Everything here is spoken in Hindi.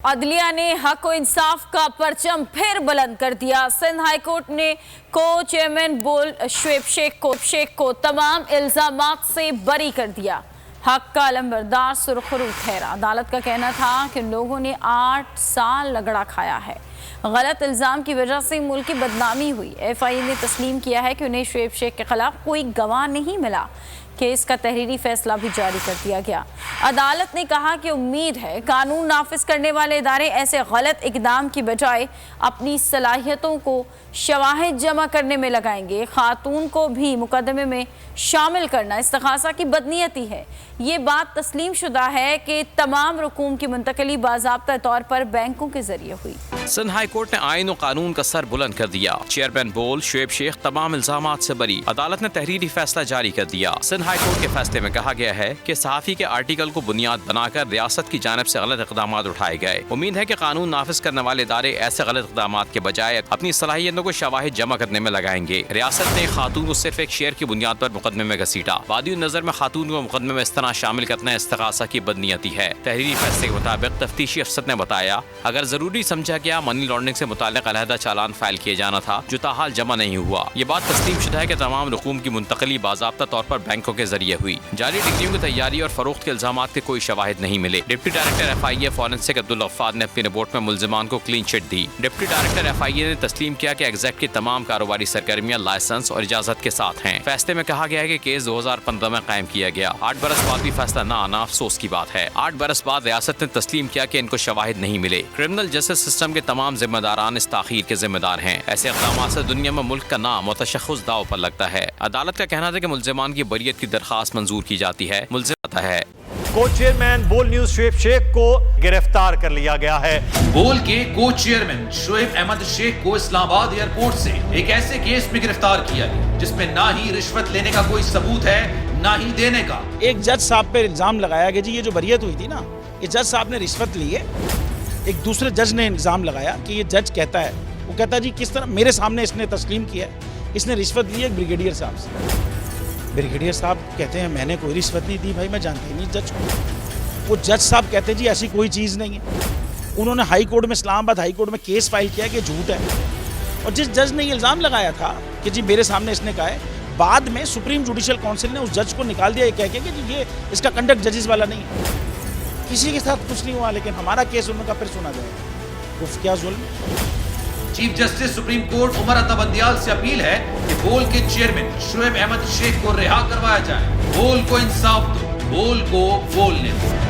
अदलिया ने हक व इंसाफ का परचम फिर बुलंद कर दिया। सिंध हाईकोर्ट ने को चेयरमैन बोल शुएब शेख को तमाम इल्जामात से बरी कर दिया। हक का अलमबरदार सुरखरू ठहरा। अदालत का कहना था कि लोगों ने 8 साल लगड़ा खाया है। गलत इल्ज़ाम की वजह से मुल्क की बदनामी हुई। FIA ने तस्लीम किया है कि उन्हें शुएब शेख के खिलाफ कोई गवाह नहीं मिला। केस का तहरीरी फैसला भी जारी कर दिया गया। अदालत ने कहा कि उम्मीद है कानून नाफिज करने वाले इदारे ऐसे गलत इकदाम की बजाय अपनी सलाहियतों को शवाहिद जमा करने में लगाएंगे। खातून को भी मुकदमे में शामिल करना इस्तिग़ासा की बदनीयती है। ये बात तस्लीम शुदा है कि तमाम रकूम की मुंतकली बाज़ाब्ता तौर पर बैंकों के जरिए हुई। सिंध हाई कोर्ट ने आईन और कानून का सर बुलंद कर दिया। चेयरमैन बोल शुएब शेख तमाम इल्जामात से बरी। अदालत ने तहरीरी फैसला जारी कर दिया। सिंध हाई कोर्ट के फैसले में कहा गया है कि सहाफ़ी के आर्टिकल को बुनियाद बनाकर रियासत की जानिब से गलत इक़दाम उठाए गए। उम्मीद है कि कानून नाफिज करने वाले इदारे ऐसे गलत इक़दाम के बजाय अपनी सलाहियतों को शवाहिद जमा करने में लगाएंगे। रियासत ने खातून को सिर्फ एक शेयर की बुनियाद पर मुकदमे में घसीटा। वादी नजर में खातून को मुकदमे में इस तरह शामिल करना इस्तिग़ासा की बदनीयती है। तहरीरी फैसले के मुताबिक तफ्तीशी अफसर ने बताया, अगर जरूरी समझा गया मनी लॉन्ड्रिंग से मुताल्लिक़ अलहदा चालान फाइल किया जाना था जो ताहाल जमा नहीं हुआ। ये बात तस्लीम शुदा है कि तमाम रकूम की मुंतकली बाज़ाब्ता तौर पर बैंकों के जरिए हुई। जाली डिग्रियों की तैयारी और फरोख्त के इल्जामात के कोई शवाहिद नहीं मिले। Deputy director FIA forensic Abdul Ghaffar ने अपनी रिपोर्ट में मुल्जिमान को क्लीन चिट दी। डिप्टी डायरेक्टर FIA ने तस्लीम किया कि एग्जैक्ट की तमाम कारोबारी सरगर्मियां लाइसेंस और इजाजत के साथ हैं। फैसले में कहा गया है कि केस 2015 में कायम किया गया। 8 बरस बाद भी फैसला न आना अफसोस की बात है। 8 बरस बाद रियासत ने तस्लीम किया कि इनको शवाहिद नहीं मिले। क्रिमिनल जस्टिस सिस्टम के तमाम जिम्मेदारान इस ताखीर के जिम्मेदार हैं। ऐसे इक़दाम से दुनिया में मुल्क का नाम और तशख़्ख़ुस दाव पर लगता है। अदालत का कहना था कि मुल्जिमान की बरियत की दरखास्त मंजूर की जाती है। मुल्जिम आता है। को चेयरमैन बोल न्यूज शुएब शेख को गिरफ्तार कर लिया गया है। बोल के को चेयरमैन शुएब अहमद शेख को इस्लामाबाद एयरपोर्ट से एक ऐसे केस में गिरफ्तार किया गया जिसमें ना ही रिश्वत लेने का कोई सबूत है ना ही देने का। एक जज साहब पे इल्जाम लगाया कि जी ये जो बरियत हुई थी ना, ये जज साहब ने रिश्वत ली है। एक दूसरे जज ने इल्जाम लगाया कि ये जज कहता है, वो कहता है जी किस तरह मेरे सामने इसने तस्लीम किया है, इसने रिश्वत ली है ब्रिगेडियर साहब से। ब्रिगेडियर साहब कहते हैं मैंने कोई रिश्वत नहीं दी भाई, मैं जानती नहीं जज को। वो जज साहब कहते हैं जी ऐसी कोई चीज़ नहीं है। उन्होंने हाई कोर्ट में, इस्लामाबाद हाई कोर्ट में केस फाइल किया कि झूठ है। और जिस जज ने ये इल्ज़ाम लगाया था कि जी मेरे सामने इसने कहा है, बाद में सुप्रीम जुडिशल काउंसिल ने उस जज को निकाल दिया ये कह के कि जी ये इसका कंडक्ट जजेस वाला नहीं है। किसी के साथ कुछ नहीं हुआ, लेकिन हमारा केस उनका फिर सुना जाएगा। उफ क्या जुल्म। Chief justice supreme court Umar Ata Bandial से अपील है कि बोल के चेयरमैन शुएब अहमद शेख को रिहा करवाया जाए। बोल को इंसाफ दो, बोल को बोलने दो।